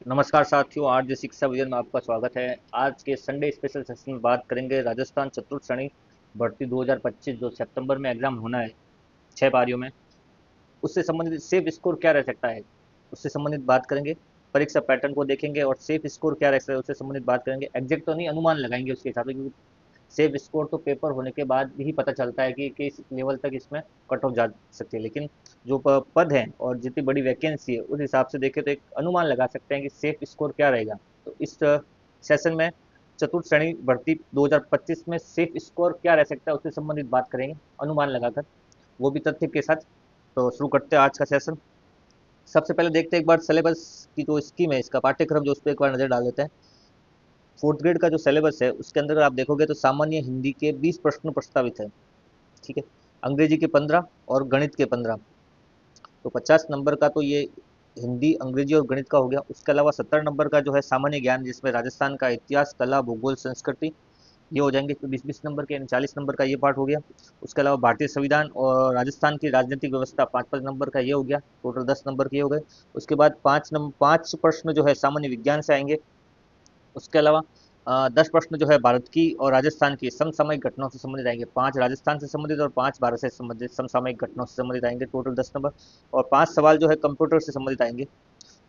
नमस्कार साथियों, आज शिक्षा विजन में आपका स्वागत है। आज के संडे स्पेशल सेशन में बात करेंगे राजस्थान चतुर्थ श्रेणी भर्ती 2025 जो सितंबर में एग्जाम होना है 6 पारियों में। उससे संबंधित सेफ स्कोर क्या रह सकता है, उससे संबंधित बात करेंगे। परीक्षा पैटर्न को देखेंगे और सेफ स्कोर क्या रह सकता है उससे संबंधित बात करेंगे। एग्जैक्ट तो नहीं, अनुमान लगाएंगे उसके हिसाब से, क्योंकि सेफ स्कोर तो पेपर होने के बाद ही पता चलता है कि किस लेवल तक इसमें कट ऑफ जा सकती है। लेकिन जो पद हैं और जितनी बड़ी वैकेंसी है उस हिसाब से देखें तो एक अनुमान लगा सकते हैं कि सेफ स्कोर क्या रहेगा। तो इस सेशन में चतुर्थ श्रेणी भर्ती 2025 में सेफ स्कोर क्या रह सकता है उससे संबंधित बात करेंगे, अनुमान लगाकर, वो भी तथ्य के साथ। तो शुरू करते हैं आज का सेशन। सबसे पहले देखते हैं एक बार सिलेबस की जो स्कीम है, इसका पाठ्यक्रम जो, उस पर एक बार नजर डाल लेते हैं। फोर्थ ग्रेड का जो सिलेबस है उसके अंदर आप देखोगे तो सामान्य हिंदी के 20 प्रश्न प्रस्तावित है। ठीक है। अंग्रेजी के 15 और गणित के 15। तो 50 नंबर का तो ये हिंदी, अंग्रेजी और गणित का हो गया। उसके अलावा 70 नंबर का जो है सामान्य ज्ञान, जिसमें राजस्थान का इतिहास, कला, भूगोल, संस्कृति, ये हो जाएंगे। तो 20-20 नंबर के, यानी 40 नंबर का ये पार्ट हो गया। उसके अलावा भारतीय संविधान और राजस्थान की राजनीतिक व्यवस्था 5-5 नंबर का ये हो गया। टोटल 10 नंबर के ये हो गए। उसके बाद 5 प्रश्न जो है सामान्य विज्ञान से आएंगे। उसके अलावा 10 प्रश्न जो है भारत की और राजस्थान की समसामयिक घटनाओं से संबंधित आएंगे। 5 राजस्थान से संबंधित और 5 भारत से संबंधित समसामयिक घटनाओं से संबंधित आएंगे, टोटल 10 नंबर। और 5 सवाल जो है कंप्यूटर से संबंधित आएंगे।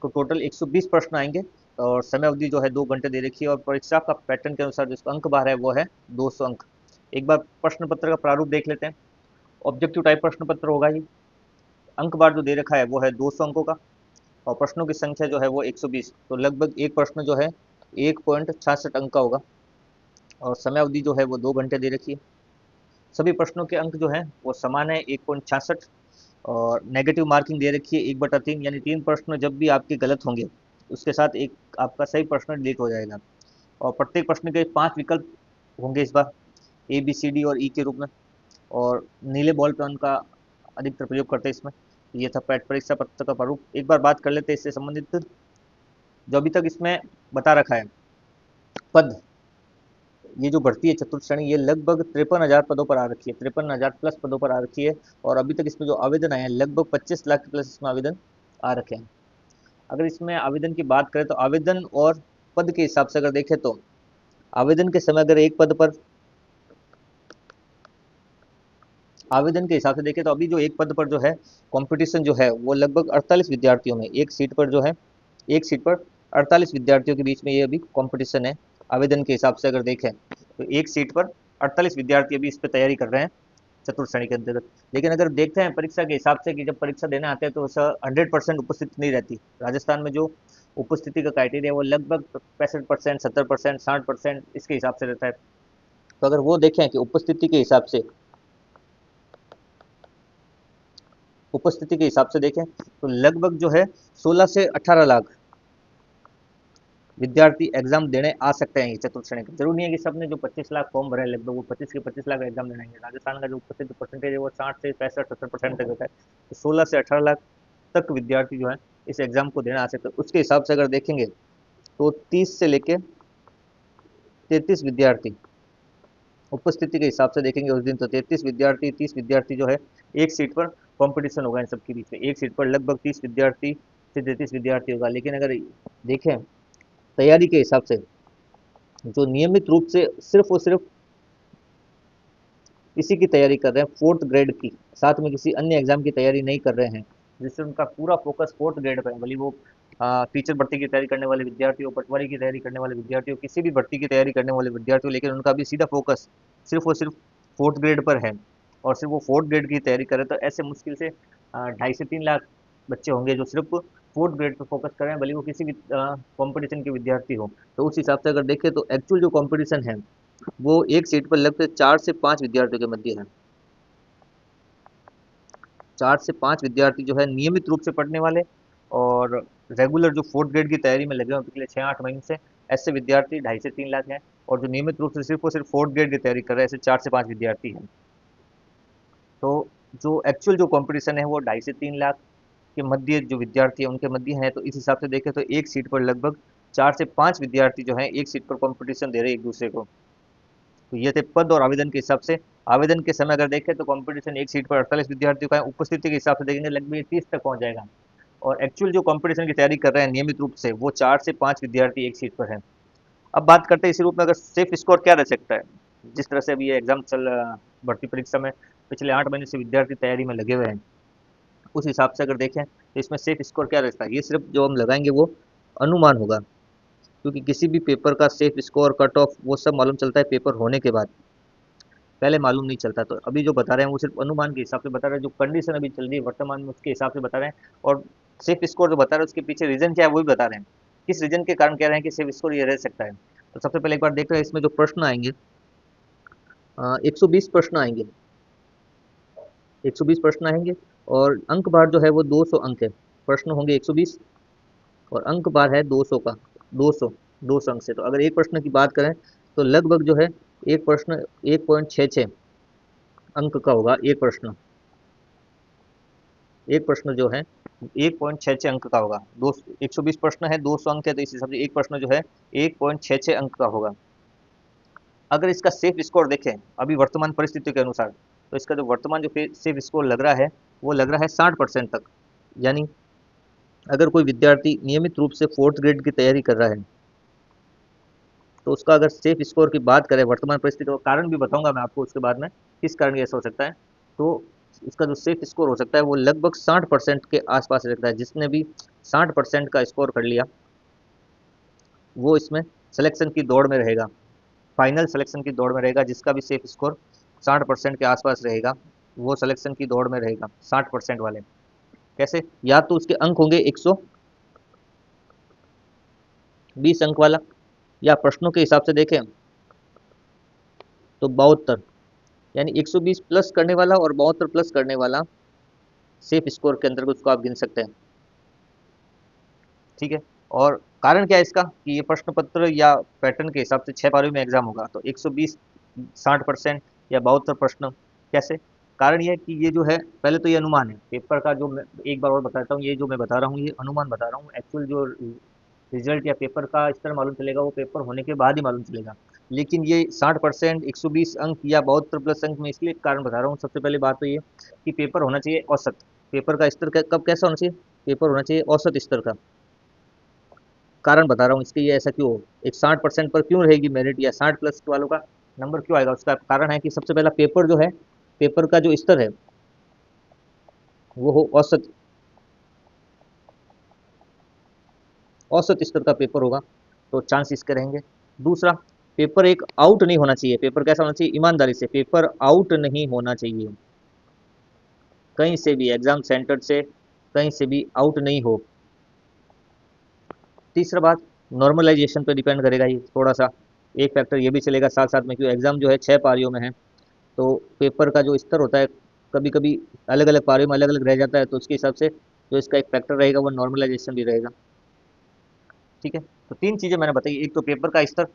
तो टोटल 120 प्रश्न आएंगे। और समय अवधि जो है 2 घंटे दे रखी है। और परीक्षा का पैटर्न के अनुसार जो अंक बार है वो है 200 अंक। एक बार प्रश्न पत्र का प्रारूप देख लेते हैं। ऑब्जेक्टिव टाइप प्रश्न पत्र होगा ही। अंक बार जो दे रखा है वो है 200 अंकों का। और प्रश्नों की संख्या जो है वो 120। तो लगभग एक प्रश्न जो है 1.66 अंक का होगा। और समय अवधि जो है वो 2 घंटे दे रखी है। सभी प्रश्नों के अंक जो है वो समान है, 1.66। और नेगेटिव मार्किंग दे रखी है 1/3, यानी 3 प्रश्न जब भी आपके गलत होंगे उसके साथ एक आपका सही प्रश्न डिलीट हो जाएगा। और प्रत्येक प्रश्न के 5 विकल्प होंगे इस बार, ए बी सी डी और ई के रूप में। और नीले बॉल पेन का अधिकतर प्रयोग करते हैं इसमें। ये था पैट परीक्षा पत्र का प्रारूप। एक बार बात कर लेते हैं इससे संबंधित जो अभी तक इसमें बता रखा है। पद, ये जो भर्ती है चतुर्थ श्रेणी, ये लगभग 53,000 पदों पर आ रखी है, 53,000 प्लस पदों पर आ रखी है। और अभी तक इसमें जो आवेदन आए हैं लगभग 25 लाख प्लस इसमें आवेदन आ रखे हैं। अगर इसमें आवेदन की बात करें तो आवेदन और पद के हिसाब से अगर देखें तो आवेदन के समय अगर एक पद पर, आवेदन के हिसाब से देखें तो अभी जो एक पद पर जो है कंपटीशन जो है वो लगभग 48 विद्यार्थियों में, एक सीट पर जो है, एक सीट पर 48 विद्यार्थियों के बीच में ये अभी कंपटीशन है। आवेदन के हिसाब से अगर देखें तो एक सीट पर 48 विद्यार्थी अभी इस पर तैयारी कर रहे हैं चतुर्थ श्रेणी के अंतर्गत। लेकिन अगर देखते हैं परीक्षा के हिसाब से कि जब परीक्षा देने आते हैं तो 100% उपस्थिति नहीं रहती। राजस्थान में जो उपस्थिति का क्राइटेरिया वो लगभग 65%, 70%, 60% इसके हिसाब से रहता है। तो अगर वो देखें कि उपस्थिति के हिसाब से देखें तो लगभग जो है 16 से 18 लाख विद्यार्थी एग्जाम देने आ सकते हैं ये चतुर्थ श्रेणी का। जरूरी नहीं है कि सबने जो 25 लाख फॉर्म भरे हैं लगभग वो 25 के 25 लाख एग्जाम देने आएंगे। राजस्थान का जो उपस्थिति परसेंटेज है वो 60 से 65-70% तक होता है। तो 16 से 18 लाख तक विद्यार्थी जो है इस एग्जाम को देने आ सकते हैं। उसके हिसाब से अगर देखेंगे तो 30 से लेके 33 विद्यार्थी उपस्थिति के हिसाब से देखेंगे उस दिन, तो 33 विद्यार्थी, 30 विद्यार्थी जो है एक सीट पर कंपटीशन होगा इन सबके बीच में। एक सीट पर लगभग 30 विद्यार्थी से 33 विद्यार्थी होगा। लेकिन अगर देखें तैयारी के हिसाब से, जो नियमित रूप से सिर्फ और सिर्फ इसी की तैयारी कर रहे हैं फोर्थ ग्रेड की, साथ में किसी अन्य एग्जाम की तैयारी नहीं कर रहे हैं, जिससे उनका पूरा फोकस फोर्थ ग्रेड पर है, भले वो टीचर भर्ती की तैयारी करने वाले विद्यार्थी हो, पटवारी की तैयारी करने वाले विद्यार्थी हो, किसी भी भर्ती की तैयारी करने वाले विद्यार्थी हो, लेकिन उनका भी सीधा फोकस सिर्फ और सिर्फ फोर्थ ग्रेड पर है और सिर्फ वो फोर्थ ग्रेड की तैयारी करे, तो ऐसे मुश्किल से 2.5 से 3 लाख बच्चे होंगे जो सिर्फ फोर्थ ग्रेड पर फोकस कर रहे हैं, भले वो किसी भी कंपटीशन के विद्यार्थी हो। तो उस हिसाब से अगर देखें तो एक्चुअल जो कंपटीशन है वो एक सीट पर लगभग 4 से 5 विद्यार्थियों के मध्य है। 4 से 5 विद्यार्थी जो है नियमित रूप से पढ़ने वाले और रेगुलर जो फोर्थ ग्रेड की तैयारी में लगे हुए पिछले 6-8 महीने से, ऐसे विद्यार्थी 2.5 से 3 लाख हैं। और जो नियमित रूप से सिर्फ और सिर्फ फोर्थ ग्रेड की तैयारी कर रहे हैं ऐसे 4 से 5 विद्यार्थी हैं। तो जो एक्चुअल जो कंपटीशन है वो 2.5 से 3 लाख के मध्य जो विद्यार्थी है उनके मध्य है। तो इस हिसाब से देखें तो एक सीट पर लगभग 4 से 5 विद्यार्थी जो है एक सीट पर कंपटीशन दे रहे हैं एक दूसरे को। तो ये थे पद और आवेदन के हिसाब से। आवेदन के समय अगर देखें तो कंपटीशन एक सीट पर 48 विद्यार्थियों का है। उपस्थिति के हिसाब से देखेंगे लगभग 30 तक पहुंच जाएगा। और एक्चुअल जो कंपटीशन की तैयारी कर रहे हैं नियमित रूप से वो 4 से 5 विद्यार्थी एक सीट पर हैं। अब बात करते हैं इसी रूप में अगर सेफ स्कोर क्या रह सकता है। जिस तरह से अभी ये एग्जाम भर्ती परीक्षा में पिछले 8 महीने से विद्यार्थी तैयारी में लगे हुए हैं, उस हिसाब से अगर देखें तो इसमें सेफ स्कोर क्या रहता है, ये सिर्फ जो हम लगाएंगे वो अनुमान होगा, क्योंकि किसी भी पेपर का सेफ स्कोर कट ऑफ वो सब मालूम चलता है पेपर होने के बाद, पहले मालूम नहीं चलता। तो अभी जो बता रहे हैं वो सिर्फ अनुमान के हिसाब से बता रहे हैं, जो कंडीशन अभी चल रही है वर्तमान में उसके हिसाब से बता रहे हैं। और सेफ स्कोर जो बता रहे हैं उसके पीछे रीजन क्या है वो भी बता रहे हैं, किस रीजन के कारण कह रहे हैं कि सेफ स्कोर ये रह सकता है। तो सबसे पहले एक बार देख रहे हैं इसमें जो प्रश्न आएंगे, 120 प्रश्न आएंगे, 120 प्रश्न आएंगे। और अंक भार जो है वो 200 अंक है। प्रश्न होंगे 120 और अंक भार है 200 का, 200 200 अंक से। तो अगर एक प्रश्न की बात करें तो लगभग जो है एक प्रश्न 1.66 अंक का होगा। एक प्रश्न जो है 1.66 अंक का होगा। दो 120 प्रश्न है, 200 अंक है, तो इस हिसाब से एक प्रश्न जो है 1.66 अंक का होगा। अगर इसका सेफ स्कोर देखें अभी वर्तमान परिस्थितियों के अनुसार, तो इसका जो वर्तमान जो सेफ स्कोर लग रहा है वो लग रहा है 60% तक। यानी अगर कोई विद्यार्थी नियमित रूप से 4th ग्रेड की तैयारी कर रहा है तो उसका अगर सेफ स्कोर की बात करें वर्तमान परिस्थिति, का कारण भी बताऊंगा मैं आपको उसके बाद में किस कारण ये ऐसा हो सकता है, तो इसका जो सेफ स्कोर हो सकता है वो लगभग 60% के आसपास रहता है। जिसने भी 60% का स्कोर कर लिया वो इसमें सिलेक्शन की दौड़ में रहेगा, फाइनल सिलेक्शन की दौड़ में रहेगा। जिसका भी सेफ स्कोर 60% के आसपास रहेगा वो सिलेक्शन की दौड़ में रहेगा। 60% वाले कैसे, या तो उसके अंक होंगे 120 अंक वाला, या प्रश्नों के हिसाब से देखें तो 72, यानी 120 प्लस करने वाला और 72 प्लस करने वाला सेफ स्कोर के अंतर्गत उसको आप गिन सकते हैं। ठीक है, और कारण क्या है इसका कि ये प्रश्न पत्र या पैटर्न के हिसाब से 6 पारियों में एग्जाम होगा, तो 120 60% या 72 प्रश्न कैसे। कारण ये है कि ये जो है पहले तो ये अनुमान है पेपर का, जो मैं एक बार और बताता हूँ, ये जो मैं बता रहा हूँ ये अनुमान बता रहा हूँ। एक्चुअल जो रिजल्ट या पेपर का स्तर मालूम चलेगा वो पेपर होने के बाद ही मालूम चलेगा। लेकिन ये 60%, 120 अंक या 72 प्लस अंक में इसलिए कारण बता रहा हूँ। सबसे पहली बात तो ये कि पेपर होना चाहिए औसत, पेपर का स्तर कब कैसा होना चाहिए, पेपर होना चाहिए औसत स्तर का। कारण बता रहा हूँ इसके, ये ऐसा क्यों हो, एक 60% पर क्यों रहेगी मेरिट, या 60 प्लस वालों का नंबर क्यों आएगा, उसका कारण है कि सबसे पहला पेपर जो है, पेपर का जो स्तर है वो हो औसत, औसत स्तर का पेपर होगा, तो चांस इसके रहेंगे। दूसरा, पेपर एक आउट नहीं होना चाहिए, पेपर कैसा होना चाहिए, ईमानदारी से पेपर आउट नहीं होना चाहिए, कहीं से भी एग्जाम सेंटर से कहीं से भी आउट नहीं हो। तीसरा बात, नॉर्मलाइजेशन पर डिपेंड करेगा ये थोड़ा सा, एक फैक्टर ये भी चलेगा साथ साथ में, क्योंकि एग्जाम जो है 6 पारियों में है, तो पेपर का जो स्तर होता है कभी कभी अलग अलग पारियों में अलग अलग रह जाता है, तो उसके हिसाब से जो इसका एक फैक्टर रहेगा वो नॉर्मलाइजेशन भी रहेगा। ठीक है, तो 3 चीज़ें मैंने बताई, एक तो पेपर का स्तर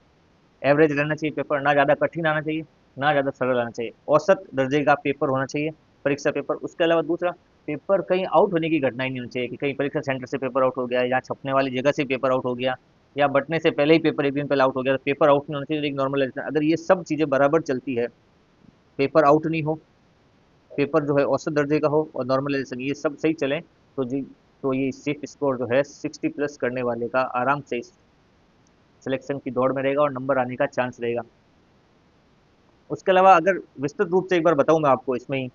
एवरेज रहना चाहिए, पेपर ना ज़्यादा कठिन आना चाहिए ना ज़्यादा सरल आना चाहिए, औसत दर्जे का पेपर होना चाहिए परीक्षा पेपर। उसके अलावा दूसरा, पेपर कहीं आउट होने की घटना ही नहीं होनी चाहिए कि कहीं परीक्षा सेंटर से पेपर आउट हो गया या छपने वाली जगह से पेपर आउट हो गया या बंटने से पहले ही पेपर एक दिन पहले आउट हो गया, तो पेपर आउट नहीं होना चाहिए। एक नॉर्मल, अगर ये सब चीज़ें बराबर चलती है, पेपर आउट नहीं हो, पेपर जो है औसत दर्जे का हो और नॉर्मलाइजेशन ये सब सही चले, तो जी तो ये सेफ स्कोर जो है 60 प्लस करने वाले का आराम से सिलेक्शन की दौड़ में रहेगा और नंबर आने का चांस रहेगा। उसके अलावा अगर विस्तृत रूप से एक बार बताऊं मैं आपको इसमें ही,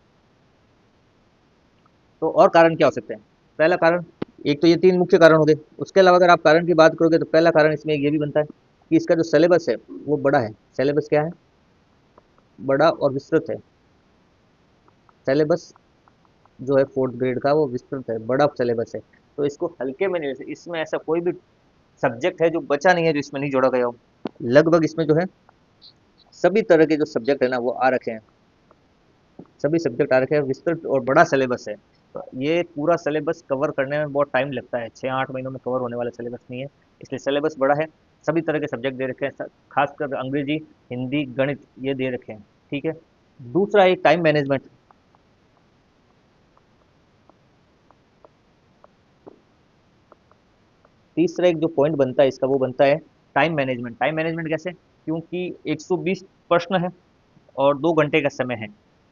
तो और कारण क्या हो सकते हैं। पहला कारण, एक तो ये 3 मुख्य कारण हो गए। उसके अलावा अगर आप कारण की बात करोगे तो पहला कारण इसमें ये भी बनता है कि इसका जो सिलेबस है वो बड़ा है। सिलेबस क्या है, बड़ा और विस्तृत है। सिलेबस जो है 4th ग्रेड का वो विस्तृत है, बड़ा सिलेबस है, तो इसको हल्के में नहीं, इसमें ऐसा कोई भी सब्जेक्ट है जो बचा नहीं है जो इसमें नहीं जोड़ा गया हो। लगभग इसमें जो है सभी तरह के जो सब्जेक्ट है ना वो आ रखे हैं, सभी सब्जेक्ट आ रखे हैं, विस्तृत और बड़ा सिलेबस है। तो ये पूरा सिलेबस कवर करने में बहुत टाइम लगता है, 6-8 महीनों में कवर होने वाला सिलेबस नहीं है, इसलिए सिलेबस बड़ा है। सभी तरह के सब्जेक्ट दे रखे हैं, खासकर अंग्रेजी, हिंदी, गणित ये दे रखे हैं। ठीक है, दूसरा है टाइम मैनेजमेंट। तीसरा एक जो पॉइंट बनता है इसका वो बनता है टाइम मैनेजमेंट। टाइम मैनेजमेंट कैसे, क्योंकि 120 प्रश्न है और 2 घंटे का समय है,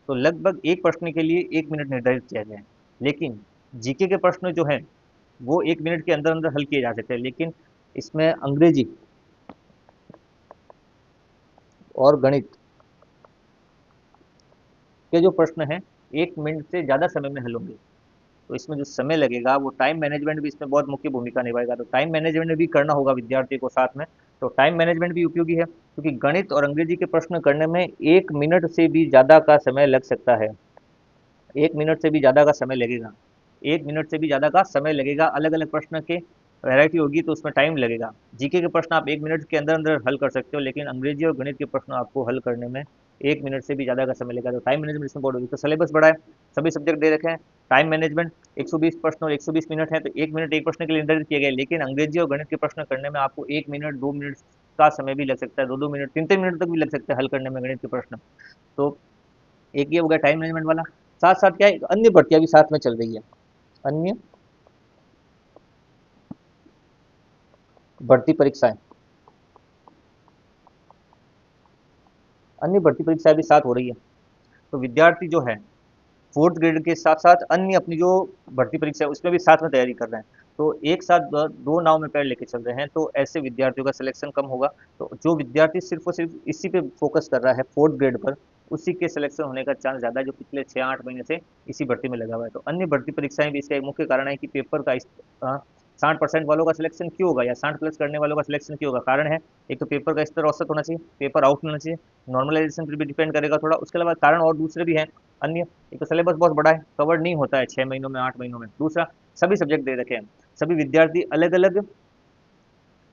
तो लगभग एक प्रश्न के लिए 1 मिनट निर्धारित किया गया है। लेकिन जीके के प्रश्न जो है वो 1 मिनट के अंदर अंदर हल किए जा सकते हैं, लेकिन इसमें अंग्रेजी और गणित के जो प्रश्न हैं 1 मिनट से ज़्यादा समय में हल होंगे। तो इसमें जो समय लगेगा वो टाइम मैनेजमेंट भी इसमें बहुत मुख्य भूमिका निभाएगा, तो टाइम मैनेजमेंट भी करना होगा विद्यार्थी को साथ में। तो टाइम मैनेजमेंट भी उपयोगी है, क्योंकि गणित और अंग्रेजी के प्रश्न करने में 1 मिनट से भी ज़्यादा का समय लग सकता है। 1 मिनट से भी ज़्यादा का समय लगेगा, 1 मिनट से भी ज़्यादा का समय लगेगा। अलग अलग प्रश्न के वैरायटी होगी तो उसमें टाइम लगेगा। जीके के प्रश्न आप 1 मिनट के अंदर अंदर हल कर सकते हो, लेकिन अंग्रेजी और गणित के प्रश्न आपको हल करने में 1 मिनट से भी ज़्यादा का समय लगेगा। तो टाइम मैनेजमेंट इसमें बहुत होगी। तो सिलेबस बड़ा है, सभी सब्जेक्ट दे रखे हैं। टाइम मैनेजमेंट 120 प्रश्न और 120 मिनट है, तो 1 मिनट एक प्रश्न के लिए निर्धारित किया गया है, लेकिन अंग्रेजी और गणित के प्रश्न करने में आपको 1 मिनट 2 मिनट का समय भी लग सकता है, 2-2 मिनट 3-3 मिनट तक भी लग सकता है हल करने में गणित के प्रश्न। तो एक ये हो गया टाइम मैनेजमेंट वाला। साथ साथ क्या है, अन्य भर्तियां भी साथ में चल रही है। अन्य भर्ती परीक्षाएं, अन्य भर्ती परीक्षाएं भी साथ हो रही है। तो विद्यार्थी जो है फोर्थ ग्रेड के साथ साथ अन्य अपनी जो भर्ती परीक्षा है उसमें भी साथ में तैयारी कर रहे हैं। तो एक साथ दो नाव में पैर लेके चल रहे हैं, तो ऐसे विद्यार्थियों का सिलेक्शन कम होगा। तो जो विद्यार्थी सिर्फ और सिर्फ इसी पे फोकस कर रहा है फोर्थ ग्रेड पर, उसी के सिलेक्शन होने का चांस ज़्यादा है, जो पिछले 6-8 महीने से इसी भर्ती में लगा हुआ है। तो अन्य भर्ती परीक्षाएं भी इसका एक मुख्य कारण है कि पेपर का 60% वालों का सिलेक्शन क्यों होगा, या 60 प्लस करने वालों का सिलेक्शन क्यों होगा। कारण है, एक तो पेपर का स्तर औसत होना चाहिए, पेपर आउट होना चाहिए, नॉर्मलाइजेशन पर भी डिपेंड करेगा थोड़ा। उसके अलावा कारण और दूसरे भी हैं अन्य। एक तो सिलेबस बहुत बड़ा है, कवर नहीं होता है 6 महीनों में 8 महीनों में। दूसरा, सभी सब्जेक्ट दे रखे हैं, सभी विद्यार्थी अलग अलग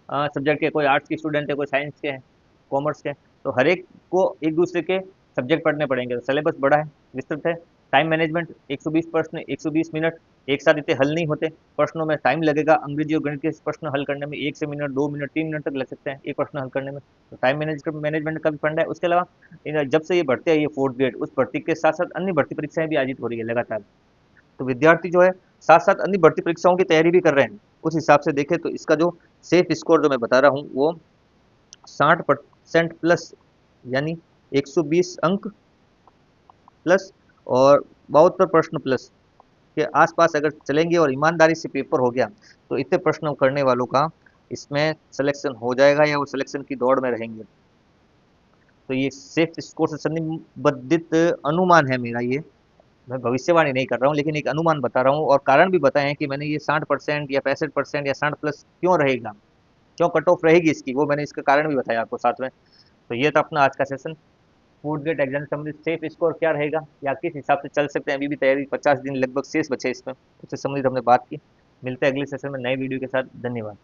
सब्जेक्ट के, कोई आर्ट्स के स्टूडेंट है, कोई साइंस के हैं, कॉमर्स के, तो हर एक को एक दूसरे के सब्जेक्ट पढ़ने पड़ेंगे। तो सिलेबस बड़ा है, विस्तृत है। टाइम मैनेजमेंट 120 प्रश्न 120 मिनट, एक साथ इतने हल नहीं होते, प्रश्नों में टाइम लगेगा। अंग्रेजी और गणित के प्रश्न हल करने में 1 से मिनट 2 मिनट 3 मिनट तक लग सकते हैं एक प्रश्न हल करने में। तो टाइम मैनेजमेंट का भी फंड है। उसके अलावा जब से ये भर्ती आई है फोर्थ ग्रेड, उस भर्ती के साथ साथ अन्य भर्ती परीक्षाएं भी आयोजित हो रही है लगातार। तो विद्यार्थी जो है साथ साथ अन्य भर्ती परीक्षाओं की तैयारी भी कर रहे हैं। उस हिसाब से देखें तो इसका जो सेफ स्कोर जो मैं बता रहा हूँ वो 60% प्लस, यानी 120 अंक प्लस और 72 प्रश्न प्लस के आसपास अगर चलेंगे और ईमानदारी से पेपर हो गया, तो इतने प्रश्न करने वालों का इसमें सिलेक्शन हो जाएगा, या वो सिलेक्शन की दौड़ में रहेंगे। तो ये सेफ स्कोर से संबंधित अनुमान है मेरा ये। मैं भविष्यवाणी नहीं कर रहा हूँ, लेकिन एक अनुमान बता रहा हूँ, और कारण भी बताए हैं कि मैंने ये 60% या 65% या 60 प्लस क्यों रहेगा, क्यों कट ऑफ रहेगी इसकी, वो मैंने इसका कारण भी बताया आपको साथ में। तो ये था अपना आज का सेशन। फूड गेट एग्जाम से संबंधित सेफ स्कोर क्या रहेगा, या किस हिसाब से चल सकते हैं, अभी भी तैयारी 50 दिन लगभग शेष बचे इसमें, उससे संबंधित हमने बात की। मिलते हैं अगले सेशन में नए वीडियो के साथ। धन्यवाद।